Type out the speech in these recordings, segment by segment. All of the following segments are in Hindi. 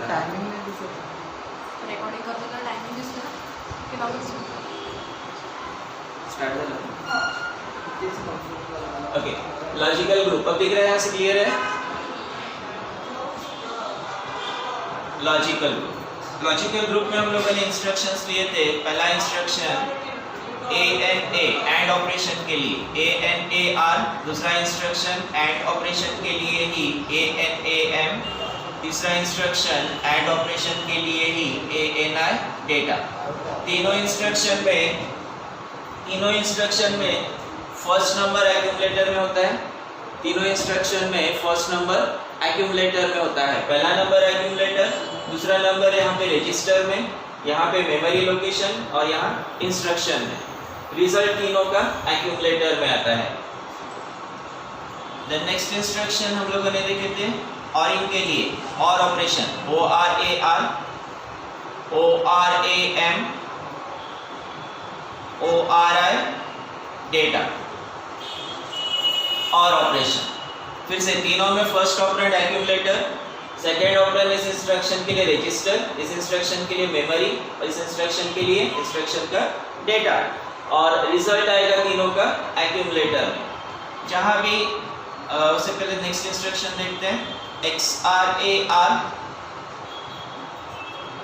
टायमिंग नाही दिसत. रेकॉर्डिंग करताना टायमिंग दिसतं ना की लावून स्टार्ट झालं. तेच confirm करायला. ओके, लॉजिकल ग्रुप अब दिख रहा है, यहाँ से क्लियर है. लॉजिकल ग्रुप, लॉजिकल ग्रुप में हम लोगों ने इंस्ट्रक्शंस लिए थे. पहला इंस्ट्रक्शन ANA एंड ऑपरेशन के लिए ANAR, दूसरा इंस्ट्रक्शन एंड ऑपरेशन के लिए ही ANAM, तीसरा इंस्ट्रक्शन एंड ऑपरेशन के लिए ही ANI डेटा. तीनों इंस्ट्रक्शन में फर्स्ट नंबर एक्यूमुलेटर में होता है. तीनों इंस्ट्रक्शन में फर्स्ट नंबर एक्यूमुलेटर में होता है. पहला नंबर एक्यूमुलेटर, दूसरा नंबर यहाँ पे रजिस्टर में, यहाँ पे मेमोरी लोकेशन और यहाँ इंस्ट्रक्शन में. रिजल्ट तीनों का एक्यूमुलेटर में आता है. द नेक्स्ट इंस्ट्रक्शन हम लोगों ने देखे थे और इनके लिए और operation ORAR, ORAM, ORI data और ऑपरेशन. फिर से तीनों में first operand accumulator, second operand इस इंस्ट्रक्शन के लिए रजिस्टर, इस इंस्ट्रक्शन के लिए मेमोरी और इस इंस्ट्रक्शन के लिए इंस्ट्रक्शन का डेटा, और रिजल्ट आएगा तीनों का एक्यूमुलेटर में. जहाँ भी उससे पहले नेक्स्ट इंस्ट्रक्शन देखते हैं. XRAR,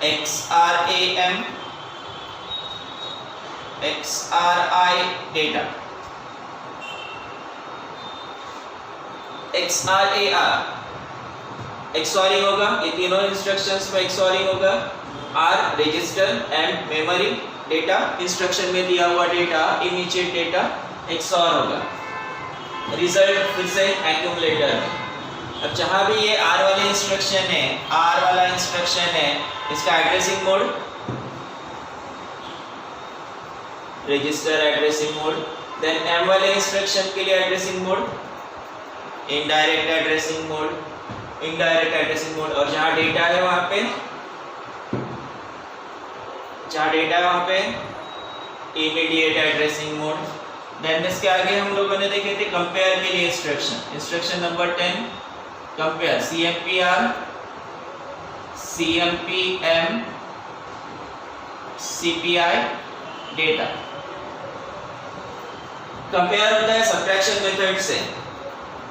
XRAM, XRI data. XRAR एक्सॉरिंग होगा, ये तीनों इंस्ट्रक्शंस में एक्सॉरिंग होगा. R register and memory data, instruction में दिया हुआ डेटा इमीडिएट डेटा एक्सॉर होगा. रिजल्ट फिर से एक्यूमुलेटर में. अब जहाँ भी ये R वाले इंस्ट्रक्शन है, R वाला इंस्ट्रक्शन है, इसका addressing mode register addressing mode. Then M वाले इंस्ट्रक्शन के लिए addressing mode indirect addressing mode, indirect addressing mode. और जहाँ डेटा है वहाँ पे इमीडिएट एड्रेसिंग मोड. देन इसके आगे हम लोगों ने देखे थे कंपेयर के लिए instruction number 10 compare CMPR, CMPM, CPI data. Compare होता है सब्ट्रैक्शन मेथड से,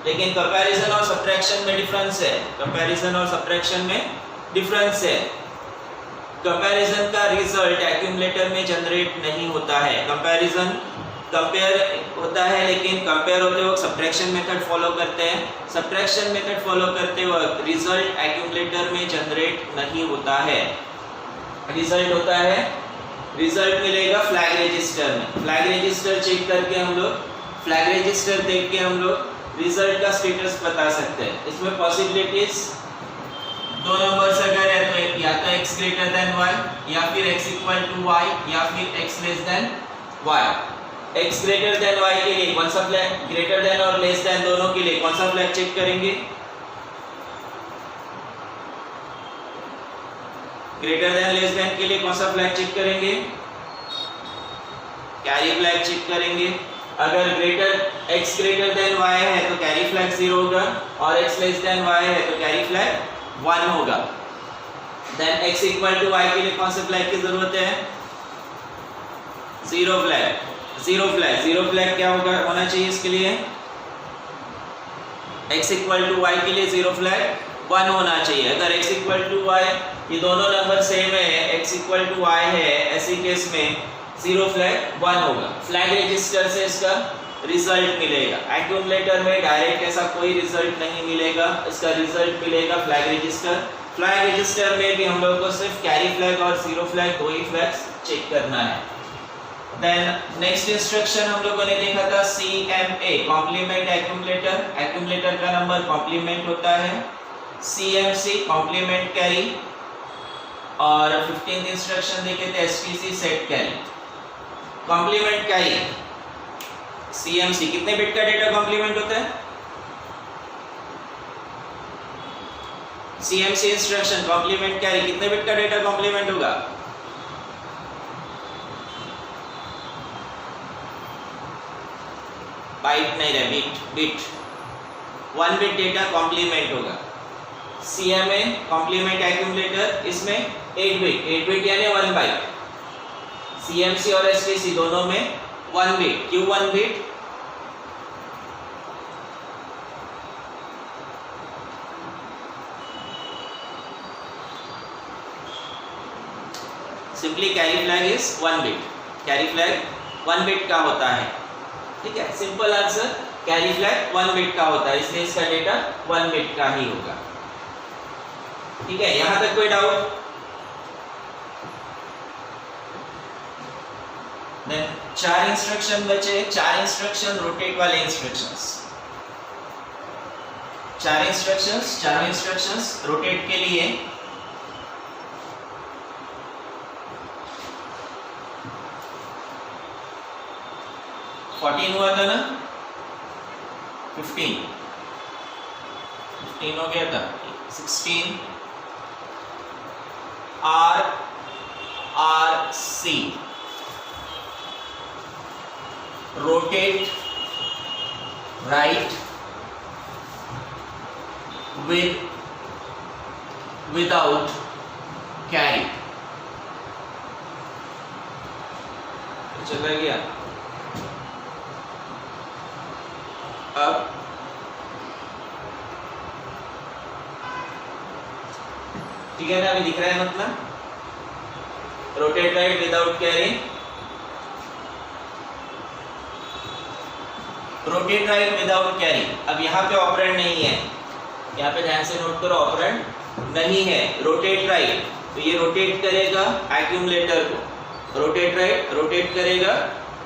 लेकिन कंपैरिजन और सब्ट्रैक्शन में डिफरेंस है. कंपैरिजन और सब्ट्रैक्शन में डिफरेंस है. कंपैरिजन का रिजल्ट एक्यूमुलेटर में जनरेट नहीं होता है. कंपेयर होता है, लेकिन कंपेयर होते वक्त सब्ट्रैक्शन मेथड फॉलो करते हैं. सब्ट्रैक्शन मेथड फॉलो करते वक्त रिजल्ट एक्यूमुलेटर में जनरेट नहीं होता है. रिजल्ट होता है, रिजल्ट मिलेगा फ्लैग रजिस्टर में. फ्लैग रजिस्टर चेक करके हम लोग, फ्लैग रजिस्टर देख के हम लोग रिजल्ट का स्टेटस बता सकते हैं. इसमें पॉसिबिलिटीज दो नंबर्स अगर है तो या तो x ग्रेटर देन y, या फिर x इक्वल टू y, या फिर x less than y. x greater than y के लिए कौन सा फ्लैग, ग्रेटर देन और लेस देन दोनों के लिए कौन सा फ्लैग चेक करेंगे? ग्रेटर देन लेस देन के लिए कौन सा फ्लैग चेक करेंगे? कैरी फ्लैग चेक करेंगे. अगर x ग्रेटर देन y है तो कैरी फ्लैग 0 होगा, और x लेस देन y है तो कैरी फ्लैग 1 होगा. Then x equal to y के लिए कौन से फ्लैग की जरूरत है? जीरो फ्लैग क्या होना चाहिए इसके लिए? x इक्वल टू y के लिए जीरो फ्लैग 1 होना चाहिए. अगर x इक्वल टू y, ये दोनों नंबर सेम है, x इक्वल टू y है, ऐसे केस में जीरो फ्लैग 1 होगा. फ्लैग रजिस्टर से इसका रिजल्ट मिलेगा. एक्यूमुलेटर में डायरेक्ट ऐसा कोई रिजल्ट नहीं मिलेगा, इसका रिजल्ट मिलेगा फ्लैग रजिस्टर. फ्लैग रजिस्टर में भी हम लोगों को सिर्फ कैरी फ्लैग और जीरो फ्लैग, दो ही फ्लैग्स चेक करना है. देन नेक्स्ट इंस्ट्रक्शन हम लोगों ने देखा था CMA कॉम्प्लीमेंट एक्यूमुलेटर. एक्यूमुलेटर का नंबर कॉम्प्लीमेंट होता है. CMC कॉम्प्लीमेंट कैरी, और 15th इंस्ट्रक्शन देखे थे STC set carry. Complement carry CMC कितने बिट का डेटा कॉम्प्लीमेंट होता है? CMC इंस्ट्रक्शन कॉम्प्लीमेंट कैरी कितने बिट का डेटा कॉम्प्लीमेंट होगा? बाइट नहीं रहे, बिट. 1 बिट डेटा कॉम्प्लीमेंट होगा. CMA कॉम्प्लीमेंट एक्यूमुलेटर, इसमें 8 बिट यानी 1 बाइट। CMC और STC दोनों में 1 बिट, क्यों 1 bit? Simply carry flag is 1 bit, carry flag 1 bit का होता है, ठीक है, simple answer, carry flag 1 bit का होता है, इसलिए इसका डेटा 1 बिट का ही होगा, ठीक है। यहां तक कोई डाउट? देन 4 इंस्ट्रक्शन बचे, 4 इंस्ट्रक्शन रोटेट वाले इंस्ट्रक्शंस, 4 इंस्ट्रक्शंस, चारों इंस्ट्रक्शंस रोटेट के लिए। हुआ था ना, 15 हो गया था, 16 RRC rotate right without carry, चला गया। अब ठीक है ना, अभी दिख रहा है, मतलब rotate right without carry, rotate right without carry. अब यहाँ पे ऑपरेंड नहीं है, यहाँ पे ध्यान से नोट करो, ऑपरेंड नहीं है, रोटेट राइट, तो ये रोटेट करेगा एक्यूमुलेटर को, रोटेट राइट रोटेट करेगा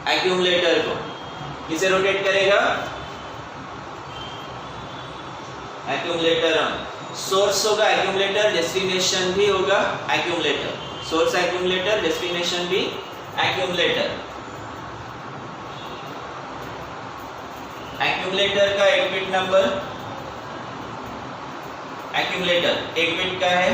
एक्यूमुलेटर को, किसे रोटेट करेगा? एक्यूमुलेटर ऑन, सोर्स होगा एक्यूमुलेटर, डेस्टिनेशन भी होगा एक्यूमुलेटर, सोर्स एक्यूमुलेटर, डेस्टिनेशन भी एक्यूमुलेटर। एक्यूमुलेटर का 8 बिट नंबर, एक्यूमुलेटर 8 बिट का है,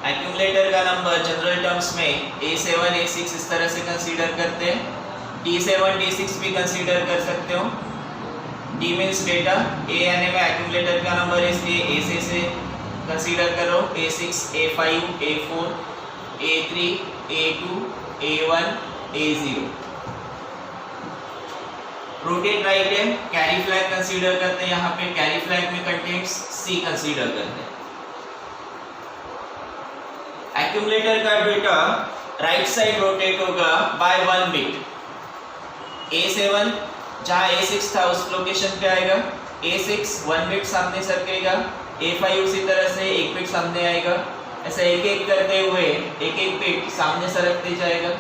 एक्यूमुलेटर का नंबर जनरल टर्म्स में A7 A6 इस तरह से कंसीडर करते हैं, D7 D6 भी कंसीडर कर सकते हो। D मींस डेटा, A यानी में एक्यूमुलेटर का नंबर है, इसलिए A से कंसीडर करो, A6 A5 A4 A3 A2 A1 A0। Rotate right है, कैरी फ्लैग कंसीडर करते हैं, यहाँ पे कैरी फ्लैग में कंटेंट्स C कंसीडर करते हैं। एक्यूमुलेटर का डेटा राइट साइड रोटेट होगा बाय 1 बिट, A7 जहां A6 था उस लोकेशन पे आएगा, A6 1 बिट सामने सरकेगा, A5 उसी तरह से 1 बिट सामने आएगा, ऐसे एक एक करते हुए एक एक बिट सामने सरकते जाएगा।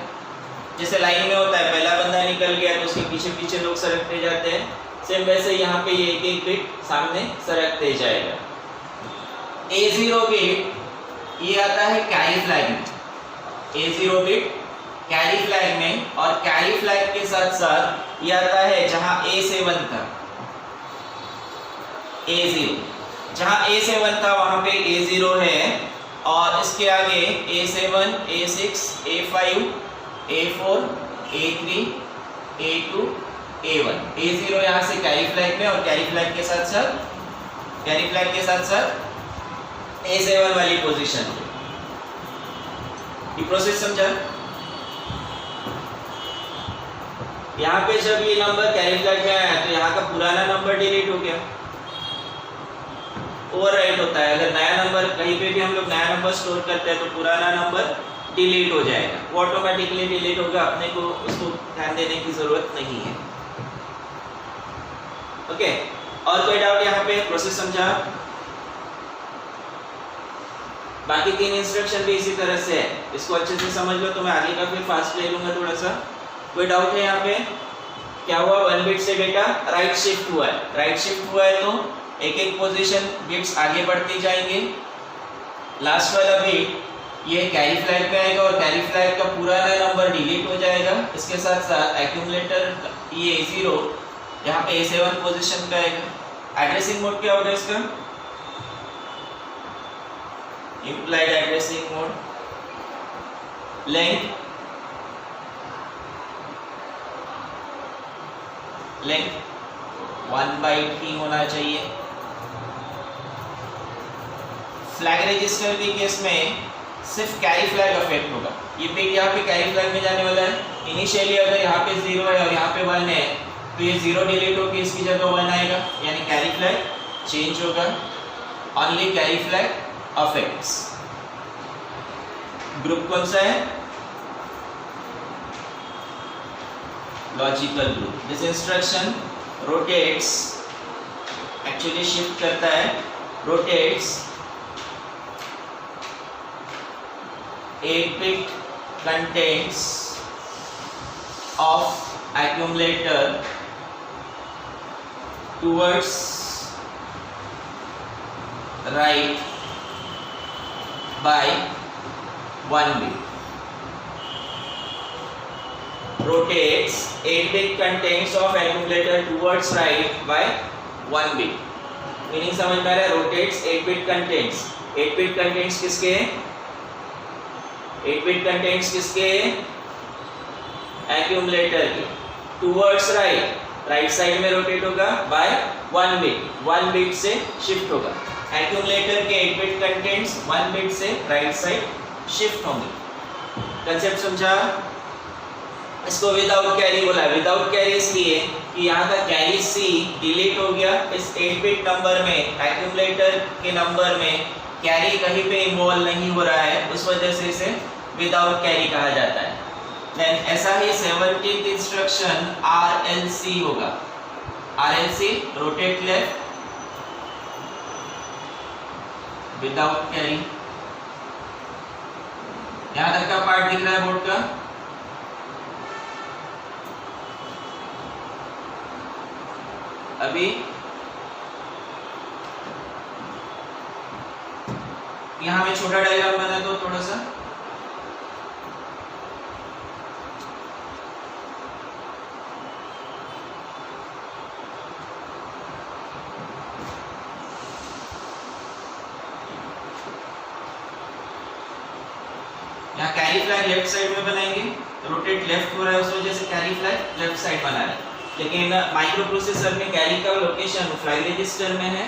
जैसे लाइन में होता है, पहला बंदा निकल गया तो उसके पीछे पीछे लोग सरकते जाते हैं, सेम वैसे यहाँ पे ये एक एक बिट सामने सरकते जाएगा। A0 बिट ये आता है कैरी फ्लैग में, A0 बिट कैरी फ्लैग में, और कैरी फ्लैग के साथ साथ ये आता है जहां A7 था, A0 जहां A7 था वहां पे A0 है, और इसके आगे A7 A6 A5 A4 A3 A2 A1, A0 यहाँ से कैरी फ्लैग में, और कैरी फ्लैग के साथ साथ A7 वाली पोजीशन पे। ये प्रोसेस समझा? यहाँ पे जब ये नंबर कैरी फ्लैग में आया तो यहाँ का पुराना नंबर डिलीट हो गया, ओवरराइट होता है। अगर नया नंबर कहीं पे भी हम लोग नया नंबर स्टोर करते हैं तो पुराना नंबर डिलीट हो जाएगा, वो ऑटोमेटिकली डिलीट होगा, अपने को उसको ध्यान देने की जरूरत नहीं है। ओके, और कोई डाउट यहाँ पे? प्रोसेस समझा? बाकी 3 इंस्ट्रक्शन भी इसी तरह से है, इसको अच्छे से समझ लो तो मैं आगे का फिर फास्ट ले लूंगा थोड़ा सा। कोई डाउट है यहाँ पे? क्या हुआ? 1 बिट से डेटा राइट शिफ्ट हुआ है, राइट शिफ्ट हुआ है तो एक एक पोजीशन बिट्स आगे बढ़ती जाएंगे, लास्ट वाला बिट ये कैरी फ्लैग पे आएगा और कैरी फ्लैग का पुराना नंबर डिलीट हो जाएगा। इसके साथ साथ एक्यूमुलेटर ये A0 यहाँ पे A7 पोजीशन पे आएगा। एड्रेसिंग मोड क्या होगा इसका? Implied addressing mode. Length length 1 byte की होना चाहिए। फ्लैग रजिस्टर के केस में सिर्फ कैरी फ्लैग अफेक्ट होगा। ये बिट यहाँ पे कैरी फ्लैग में जाने वाला है। इनिशियली अगर यहाँ पे 0 है और यहाँ पे 1 है तो ये 0 डिलीट होकर इसकी जगह 1 आएगा, यानी कैरी फ्लैग चेंज होगा। Only carry flag affects. Group कौन सा है? Logical group. This instruction rotates, actually shift करता है, rotates 8-bit contents of accumulator towards right by 1 bit. Rotates 8-bit contents of accumulator towards right by 1 bit. Meaning समझ में आ रहा है? Rotates 8-bit contents। 8-bit contents किसके? 8-bit contents किसके? एक्यूमुलेटर के। टूवर्ड्स राइट, राइट साइड में रोटेट होगा बाय 1 बिट, 1 बिट से शिफ्ट होगा। एक्यूमुलेटर के 8-bit contents 1 बिट से राइट साइड शिफ्ट होंगे। कंसेप्ट समझा? इसको विदाउट कैरी बोला है। विदाउट कैरी इसलिए कि यहाँ का कैरी C डिलीट हो गया। इस 8-bit नंबर में, एक्यूमुलेटर के नंबर में कैरी कहीं पे इन्वॉल्व नहीं हो रहा है, उस वजह से इसे विदाउट कैरी कहा जाता है। देन ऐसा ही 17th इंस्ट्रक्शन RLC होगा। RLC rotate left without carry. यहां तक का पार्ट दिख रहा है बोर्ड का? अभी यहाँ में छोटा डायग्राम बना दो थोड़ा सा। यहाँ कैरी फ्लैग लेफ्ट साइड में बनाएंगे, रोटेट लेफ्ट हो रहा है उस वजह से कैरी फ्लैग लेफ्ट साइड बना रहे हैं। लेकिन माइक्रो प्रोसेसर में कैरी का लोकेशन फ्लैग रजिस्टर में है,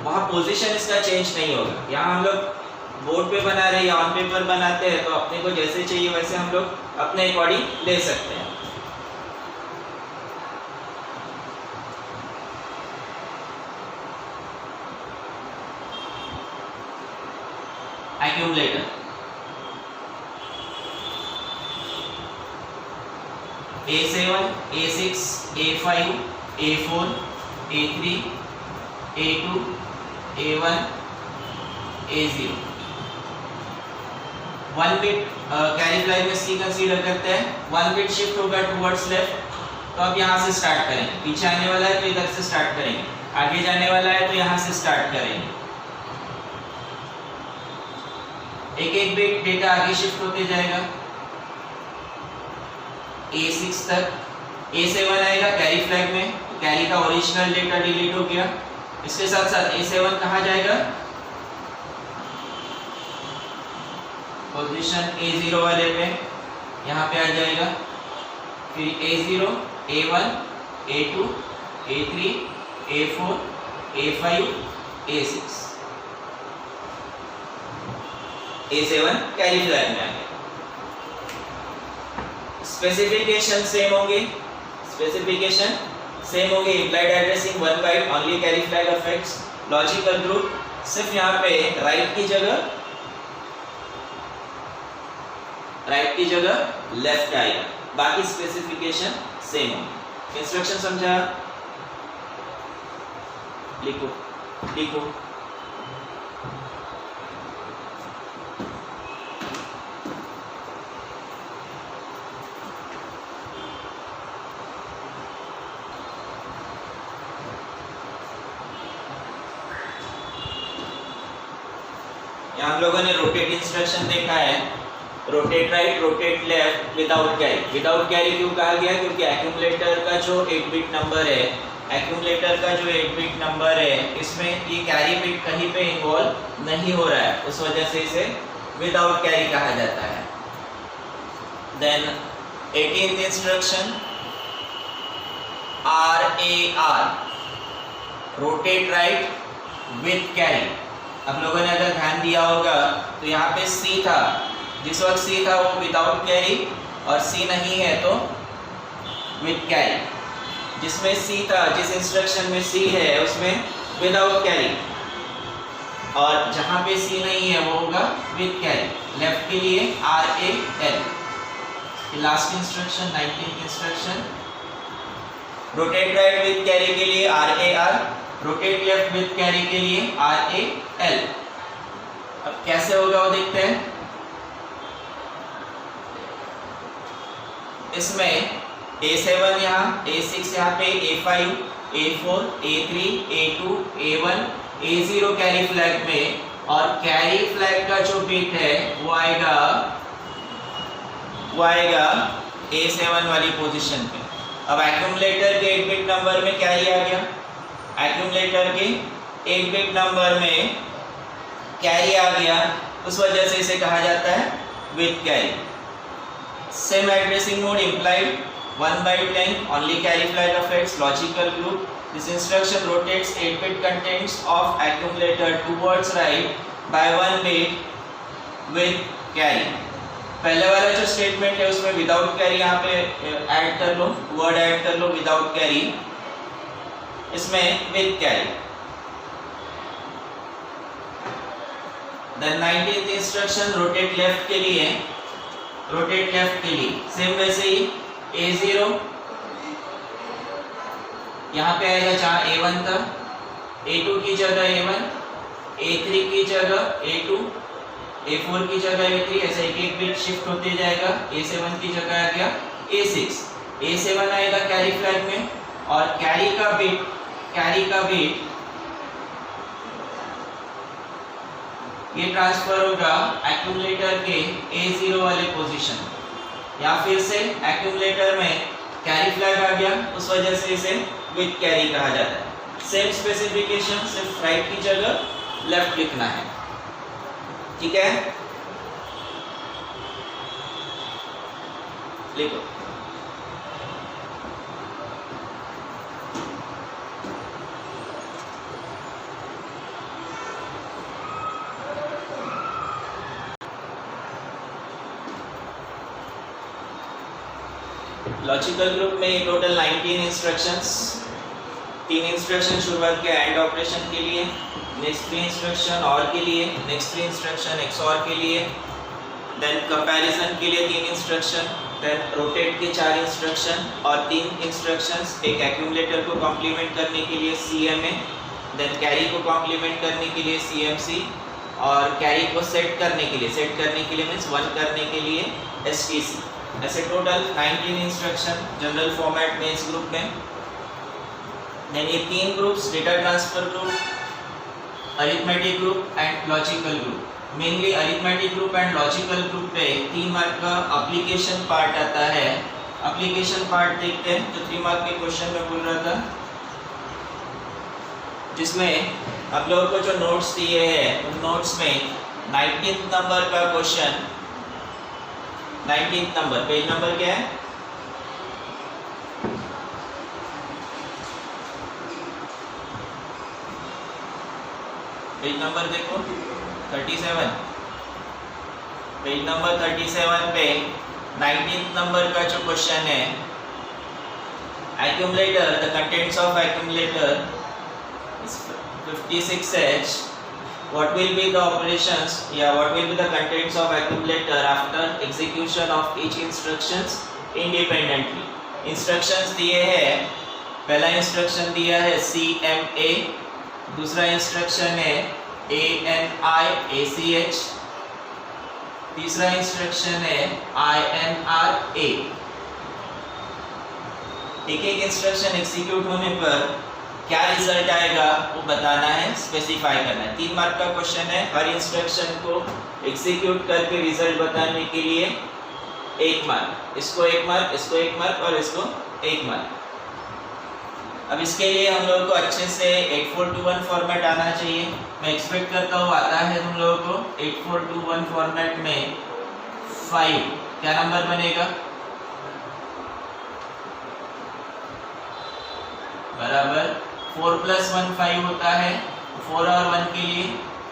वहाँ पोजीशन इसका चेंज नहीं होगा। यहाँ हम लोग बोर्ड पे बना रहे हैं या ऑन पेपर बनाते हैं तो अपने को जैसे चाहिए वैसे हम लोग अपने अकॉर्डिंग ले सकते हैं। Accumulator A7, A6, A5, A4, A3, A2, A1, A0। 1 bit carry flag में C कंसीडर करते हैं। 1 बिट शिफ्ट होगा टुवर्ड्स लेफ्ट, तो अब यहाँ से स्टार्ट करेंगे। पीछे आने वाला है तो इधर से स्टार्ट करेंगे, आगे जाने वाला है तो यहाँ से स्टार्ट करेंगे। एक एक बिट डेटा आगे शिफ्ट होते जाएगा A6 तक। A7 आएगा कैरी फ्लैग में, कैरी का ओरिजिनल डेटा डिलीट हो गया। इसके साथ साथ A7 कहाँ जाएगा? पोजीशन A0 वाले पे, यहाँ पे आ जाएगा। फिर A0, A1, A2, A3, A4, A5, A6, A7 carry flag में आ गया। स्पेसिफिकेशन सेम होंगे, स्पेसिफिकेशन सेम होंगे। Implied addressing 1 byte, only carry flag affects. Logical group सिर्फ यहाँ पे राइट की जगह लेफ्ट आएगा, बाकी स्पेसिफिकेशन सेम होंगे। इंस्ट्रक्शन समझा? लिखो लिखो। यहाँ हम लोगों ने रोटेट इंस्ट्रक्शन देखा है, rotate right, rotate left without carry. Without carry क्यों कहा गया? क्योंकि एक्यूमुलेटर का जो 8 बिट नंबर है, एक्यूमुलेटर का जो 8 बिट नंबर है, इसमें ये कैरी बिट कहीं पे इन्वॉल्व नहीं हो रहा है, उस वजह से इसे विदाउट कैरी कहा जाता है। Then 18th instruction RAR, rotate right with carry. आप लोगों ने अगर ध्यान दिया होगा तो यहाँ पे C था, जिस वक्त C था वो विदाउट कैरी, और C नहीं है तो विद कैरी। जिसमें C था, जिस इंस्ट्रक्शन में C है उसमें विदाउट कैरी, और जहाँ पे C नहीं है वो होगा विद कैरी। लेफ्ट के लिए RAL। Last instruction 19th instruction, rotate right with carry के लिए RAR, rotate left with carry के लिए RAL। अब कैसे होगा वो देखते हैं। इसमें A7 यहाँ, A6 यहाँ पे, A5, A4, A3, A2, A1, A0 carry flag में, और कैरी फ्लैग का जो बिट है वो आएगा A7 वाली पोजीशन पे। अब एक्यूमुलेटर के 8 बिट नंबर में कैरी आ गया, एक्यूमुलेटर के 8 बिट नंबर में कैरी आ गया, उस वजह से इसे कहा जाता है with carry. Same addressing mode implied 1 byte length, only carry flag affects logical group. This instruction rotates 8 bit contents of accumulator towards right by 1 bit with carry. पहले वाला जो स्टेटमेंट है उसमें विदाउट कैरी यहाँ पे ऐड कर लो, वर्ड ऐड कर लो विदाउट कैरी, इसमें with carry. Then 19th instruction rotate left के लिए, रोटेट लेफ्ट के लिए सेम वैसे ही A0 यहाँ पे आएगा जहाँ A1 था, A2 की जगह A1, A3 की जगह A2, A4 की जगह A3, ऐसे एक बिट शिफ्ट होते जाएगा। A7 की जगह आ गया A6, A7 आएगा कैरी फ्लैग में, और कैरी का बिट ये ट्रांसफर होगा एक्यूमुलेटर के A0 वाले पोजीशन। या फिर से एक्यूमुलेटर में कैरी फ्लैग आ गया, उस वजह से इसे विद कैरी कहा जाता है। सेम स्पेसिफिकेशन, सिर्फ राइट की जगह लेफ्ट लिखना है, ठीक है। लिखो लॉजिकल ग्रुप में टोटल 19 इंस्ट्रक्शंस, 3 इंस्ट्रक्शन शुरुआत के एंड ऑपरेशन के लिए, नेक्स्ट 3 इंस्ट्रक्शन और के लिए, नेक्स्ट 3 इंस्ट्रक्शन एक्सऑर के लिए, देन कंपैरिजन के लिए 3 इंस्ट्रक्शन, देन रोटेट के 4 इंस्ट्रक्शन, और 3 इंस्ट्रक्शंस एक एक्यूमुलेटर को कॉम्प्लीमेंट करने के लिए CMA, देन कैरी को कॉम्प्लीमेंट करने के लिए CMC, और कैरी को सेट करने के लिए मीन्स 1 करने के लिए STC। ऐसे टोटल 19 इंस्ट्रक्शन जनरल फॉर्मेट में इस ग्रुप में। देन ये 3 groups, data transfer group, arithmetic group and logical group. Mainly arithmetic group and logical group पे 3 मार्क का एप्लीकेशन पार्ट आता है। एप्लीकेशन पार्ट देखते हैं जो 3 मार्क के क्वेश्चन में बोल रहा था, जिसमें आप लोगों को जो नोट्स दिए हैं उन नोट्स में 19th नंबर का question, 19th number, page number क्या है? पेज नंबर देखो 37, पेज नंबर 37 पे 19th नंबर का जो क्वेश्चन है, accumulator, the contents of accumulator is 56H. What will be the operations? What will be the contents of accumulator after execution of each instructions independently? Instructions दिए हैं, पहला इंस्ट्रक्शन दिया है CMA, दूसरा इंस्ट्रक्शन है ANI ACH, तीसरा इंस्ट्रक्शन है INRA। एक एक इंस्ट्रक्शन एग्जीक्यूट होने पर क्या रिजल्ट आएगा वो बताना है, स्पेसिफाई करना है। 3 मार्क का क्वेश्चन है। हर इंस्ट्रक्शन को एग्जीक्यूट करके रिजल्ट बताने के लिए 1 मार्क, इसको 1 मार्क, इसको 1 मार्क और इसको 1 मार्क। अब इसके लिए हम लोगों को अच्छे से 8421 फॉर्मेट आना चाहिए। मैं एक्सपेक्ट करता हूँ आता है तुम लोगों को। 8421 फॉर्मेट में 5 क्या नंबर बनेगा? बराबर 4 + 1 5 होता है। 4 और 1 के लिए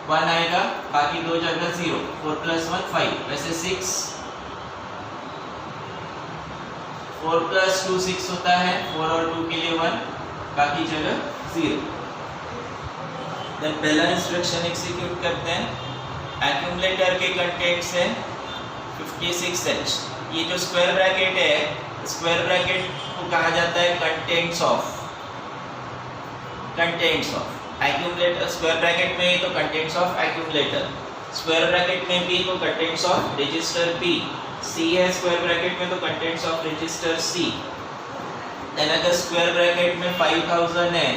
1 आएगा, बाकी 2 जगह 0। 4 + 1 5, वैसे 6। 4 + 2 6 होता है। 4 और 2 के लिए 1, बाकी जगह 0। देन पहला इंस्ट्रक्शन एग्जीक्यूट करते हैं। एक्यूमुलेटर के कंटेंट्स है 56H। ये जो स्क्वायर ब्रैकेट है, स्क्वायर ब्रैकेट को कहा जाता है contents of. Accumulator square bracket में तो contents of accumulator, square bracket में भी तो contents of register P। C है स्क्वायर ब्रैकेट में तो contents of register C। Then अगर स्क्वायर ब्रैकेट में 5000 है,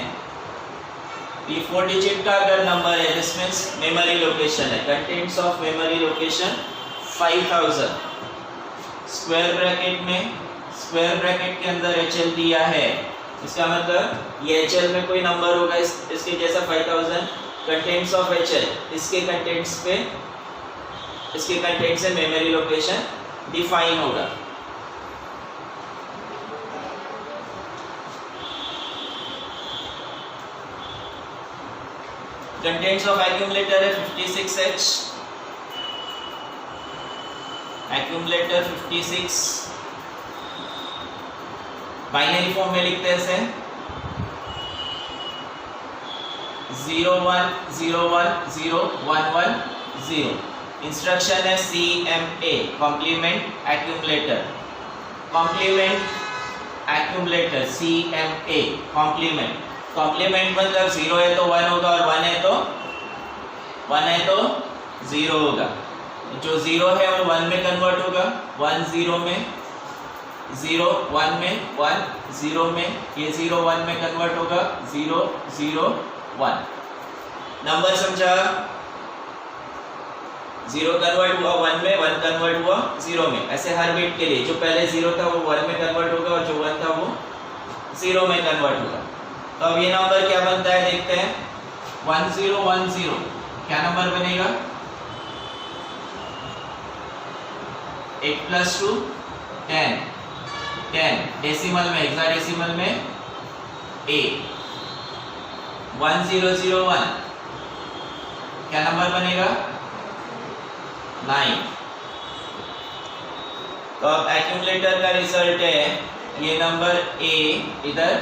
ये 4 डिजिट का अगर नंबर है, दिस मींस मेमोरी लोकेशन है। Contents of memory location 5000। Square bracket में, स्क्वायर ब्रैकेट के अंदर HL दिया है, इसका मतलब ये HL में कोई नंबर होगा इसके जैसा 5000। कंटेंट्स ऑफ HL, इसके कंटेंट्स पे, इसके कंटेंट से मेमोरी लोकेशन डिफाइन होगा। कंटेंट्स ऑफ एक्यूमुलेटर है 56H। एक्यूमुलेटर 56 बाइनरी फॉर्म में लिखते हैं इसे 0 1 0 1 0 1 1 0। इंस्ट्रक्शन है CMA, complement accumulator. Complement accumulator CMA, complement. Complement मतलब 0 है तो 1 होगा और 1 है तो 0 होगा। जो 0 है वो 1 में कन्वर्ट होगा, 1 0 में, 0 1 में, 1 0 में, ये 0 1 में कन्वर्ट होगा, 0 0 1। नंबर समझा? 0 कन्वर्ट हुआ 1 में, 1 कन्वर्ट हुआ 0 में। ऐसे हर बिट के लिए जो पहले 0 था वो 1 में कन्वर्ट होगा और जो 1 था वो 0 में कन्वर्ट होगा। तो अब ये नंबर क्या बनता है देखते हैं। 1 0 1 0 क्या नंबर बनेगा? 8 + 2 10। 10 डेसिमल में, हेक्साडेसिमल में 8। 1 0 0 1 क्या नंबर बनेगा? 9। तो अब एक्यूमुलेटर का रिजल्ट है ये नंबर A, इधर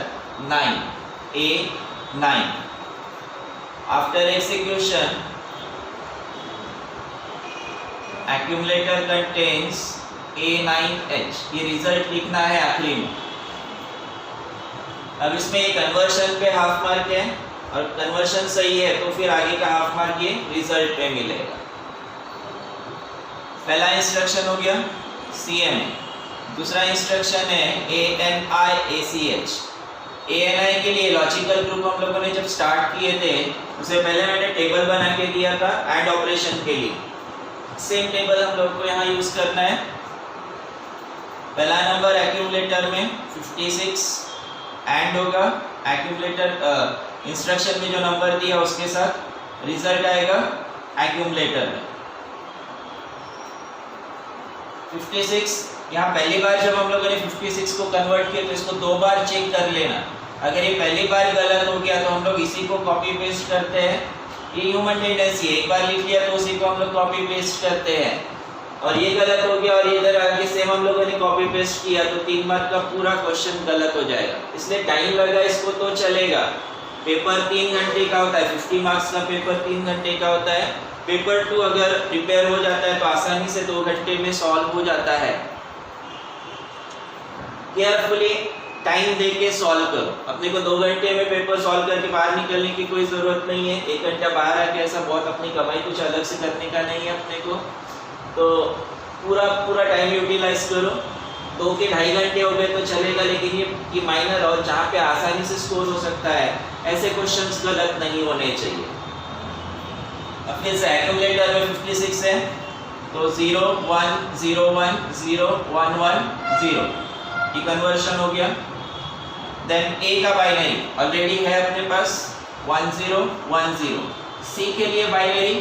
9, A 9। After execution accumulator contains A9H। ये रिजल्ट लिखना है आखिरी में। अब इसमें ये कन्वर्शन पे हाफ मार्क है और कन्वर्शन सही है तो फिर आगे का हाफ मार्क ये रिजल्ट पे मिलेगा। पहला इंस्ट्रक्शन हो गया CMA। दूसरा इंस्ट्रक्शन है ANI-ACH। ANI के लिए लॉजिकल ग्रुप हम लोगों ने जब स्टार्ट किए थे उससे पहले मैंने टेबल बना के दिया था एंड ऑपरेशन के लिए। सेम टेबल हम लोग को यहाँ यूज करना है। पहला नंबर एक्यूमुलेटर में 56 एंड होगा, एक्यूमुलेटर इंस्ट्रक्शन में जो नंबर दिया उसके साथ रिजल्ट आएगा एक्यूमुलेटर में 56। यहाँ पहली बार जब हम लोगों ने 56 को कन्वर्ट किया तो इसको 2 बार चेक कर लेना। अगर ये पहली बार गलत हो गया तो हम लोग इसी को कॉपी पेस्ट करते हैं। ये ह्यूमन टेंडेंसी है, एक बार लिख लिया तो उसी को हम लोग कॉपी पेस्ट करते हैं। और ये गलत हो गया और इधर आगे सेम हम लोगों ने कॉपी पेस्ट किया तो 3 मार्क का पूरा क्वेश्चन गलत हो जाएगा। इसलिए टाइम लगा इसको तो चलेगा। पेपर 3 घंटे का होता है, 50 मार्क्स का पेपर 3 घंटे का होता है। पेपर 2 अगर प्रिपेयर हो जाता है तो आसानी से 2 घंटे में सॉल्व हो जाता है। केयरफुली टाइम दे के सॉल्व करो। अपने को 2 घंटे में पेपर सॉल्व करके बाहर निकलने की कोई ज़रूरत नहीं है। 1 घंटा बाहर आके ऐसा बहुत अपनी कमाई कुछ अलग से करने का नहीं है अपने को। तो पूरा टाइम यूटिलाइज करो। 2 के 2.5 घंटे हो गए तो चलेगा, लेकिन ये माइनर और जहाँ पे आसानी से स्कोर हो सकता है ऐसे क्वेश्चंस गलत नहीं होने चाहिए। अब फिर से एक्यूमुलेटर में 56 है तो 0 1 0 1 0 1 1 0 ये कन्वर्शन हो गया। देन ए का बाइनरी ऑलरेडी है अपने पास 1 0 1 0। सी के लिए बाइनरी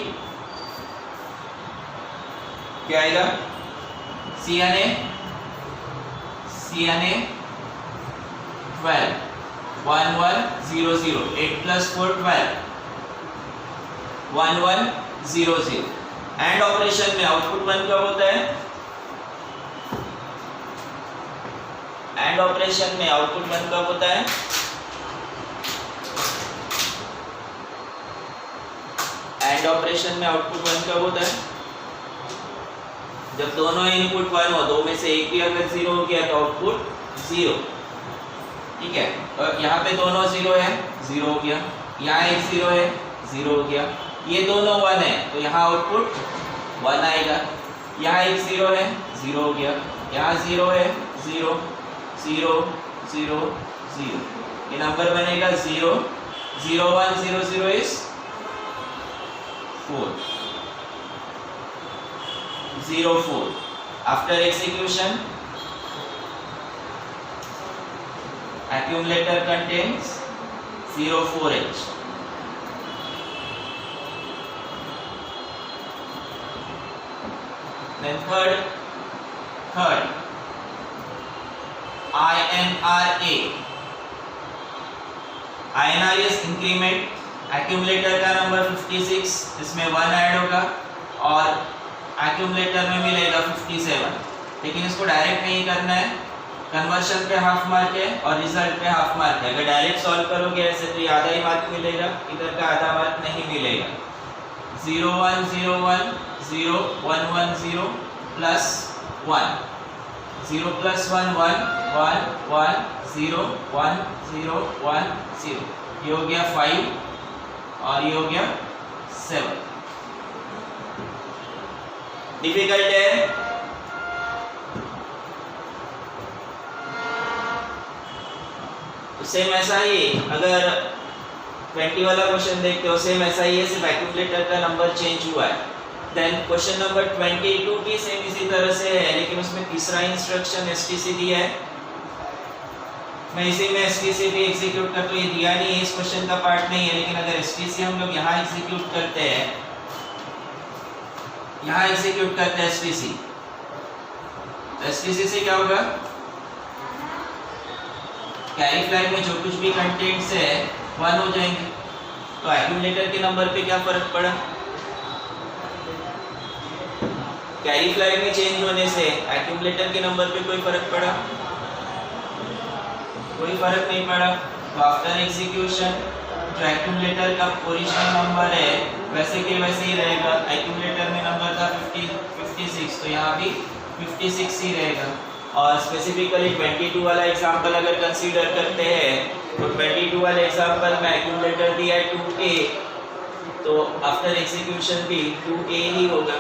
क्या आएगा? सी यानी 12 1 1 0 0 8 plus 4 12 1 1 0 0। एंड ऑपरेशन में आउटपुट 1 कब होता है? एंड ऑपरेशन में आउटपुट 1 कब होता है? एंड ऑपरेशन में आउटपुट 1 कब होता है? जब दोनों इनपुट 1 हो, दो में से एक भी अगर 0 हो गया तो आउटपुट 0। ठीक है, और यहाँ पे दोनों 0 है 0 हो गया, यहाँ एक 0 है 0 हो गया, ये दोनों 1 है तो यहाँ आउटपुट 1 आएगा। यहाँ एक 0 है 0 हो गया, यहाँ 0 है 0 0 0 0। ये नंबर बनेगा 0 0 1 0 0 is 4 0 4। After execution, accumulator contains 0 4H. Then third INRA. INR is increment। accumulator का नंबर 56, इसमें 1 ऐड होगा और एक्यूमुलेटर में मिलेगा 57। लेकिन इसको डायरेक्ट नहीं करना है, कन्वर्शन पे हाफ मार्क है और रिजल्ट पे हाफ मार्क है। अगर डायरेक्ट सॉल्व करोगे ऐसे तो ये आधा ही मार्क मिलेगा, इधर का आधा मार्क नहीं मिलेगा। 0 1 0 1 0 1 1 0 प्लस 1 0 प्लस 1 1 1 1 0 1 0 1 0। ये हो गया 5 और ये हो गया 7। डिफिकल्ट है? सेम ऐसा ही अगर 20 वाला क्वेश्चन देखते हो, सेम ऐसा ही है, सिर्फ एक्यूमुलेटर का नंबर चेंज हुआ है। देन क्वेश्चन नंबर 22 भी सेम इसी तरह से है, लेकिन उसमें तीसरा इंस्ट्रक्शन एसटीसी दिया है। मैं इसी में एसटीसी भी एग्जीक्यूट करता हूँ, ये दिया नहीं है, इस क्वेश्चन का पार्ट नहीं है, लेकिन अगर एसटीसी हम लोग यहाँ एग्जीक्यूट करते हैं, यहाँ एग्जीक्यूट करते हैं एसटीसी, एसटीसी से क्या होगा? कैरी फ्लैग में जो कुछ भी कंटेंट्स है 1 हो जाएंगे। तो एक्यूमुलेटर के नंबर पे क्या फर्क पड़ा? कैरी फ्लैग में चेंज होने से एक्यूमुलेटर के नंबर पे कोई फर्क पड़ा? कोई फर्क नहीं पड़ा। तो आफ्टर एग्जीक्यूशन जो एक्यूमुलेटर का ओरिजिनल नंबर है वैसे के वैसे ही रहेगा। एक्यूमुलेटर में नंबर था 56, तो यहाँ भी 56 ही रहेगा। और स्पेसिफिकली 22 वाला एग्जांपल अगर कंसीडर करते हैं तो 22 वाले एग्जांपल में एक्यूमुलेटर दिया है 2a, तो आफ्टर एग्जीक्यूशन भी 2a ही होगा,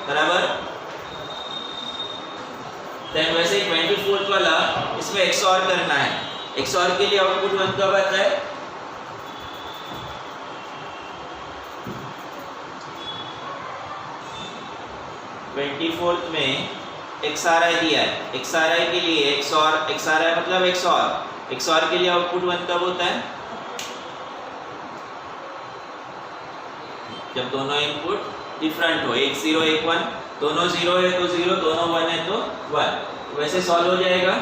बराबर। देन वैसे ही 24 वाला इसमें XOR करना है। XOR के लिए आउटपुट 1 कब आता है? ट्वेंटी में XRI दिया है। XRI के लिए XRI मतलब XOR के लिए आउटपुट 1 कब होता है? जब दोनों इनपुट डिफरेंट हो, एक 0 एक 1, दोनों 0 है तो 0, दोनों 1 है तो 1। वैसे सॉल्व हो जाएगा,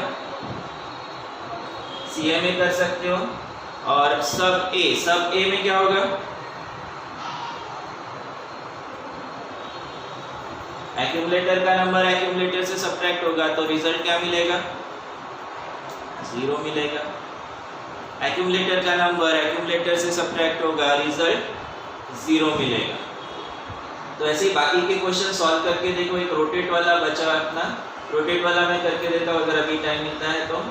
CMA कर सकते हो। और सब A में क्या होगा? एक्यूमुलेटर का नंबर एक्यूमुलेटर से सब्ट्रैक्ट होगा तो रिजल्ट क्या मिलेगा? 0 मिलेगा। एक्यूमुलेटर का नंबर एक्यूमुलेटर से सब्ट्रैक्ट होगा, रिजल्ट 0 मिलेगा। तो ऐसे ही बाकी के क्वेश्चन सॉल्व करके देखो। एक रोटेट वाला बचा अपना, रोटेट वाला मैं करके देता हूँ अगर अभी टाइम मिलता है तो।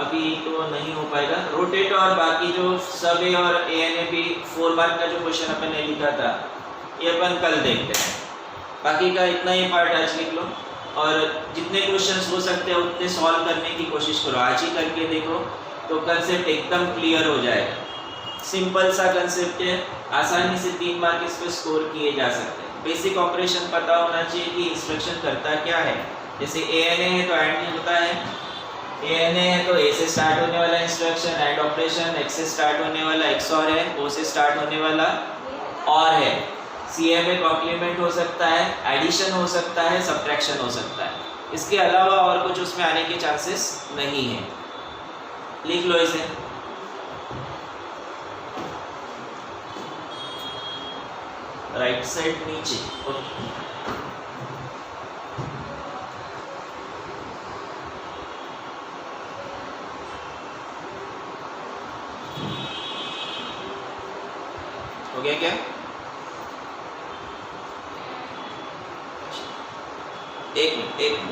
अभी तो नहीं हो पाएगा रोटेट। और बाकी जो सब ए और ANAB 4 मार्क का जो क्वेश्चन अपन ने लिखा था ये अपन कल देखते हैं। बाकी का इतना ही पार्ट आज लिख लो और जितने क्वेश्चंस हो सकते हैं उतने सॉल्व करने की कोशिश करो। आज ही करके देखो तो कंसेप्ट एकदम क्लियर हो जाएगा। सिंपल सा कंसेप्ट है, आसानी से 3 मार्क इस पे स्कोर किए जा सकते हैं। बेसिक ऑपरेशन पता होना चाहिए कि इंस्ट्रक्शन करता क्या है। जैसे ANA है तो AND होता है, ANA है तो A से स्टार्ट होने वाला इंस्ट्रक्शन, AND ऑपरेशन, X से स्टार्ट होने वाला XOR है, O से स्टार्ट होने वाला OR है। CA में कॉम्प्लीमेंट हो सकता है, एडिशन हो सकता है, सब्ट्रैक्शन हो सकता है। इसके अलावा और कुछ उसमें आने के चांसेस नहीं है। लिख लो इसे। राइट साइड नीचे। ओके, हो गया क्या? एक मिनट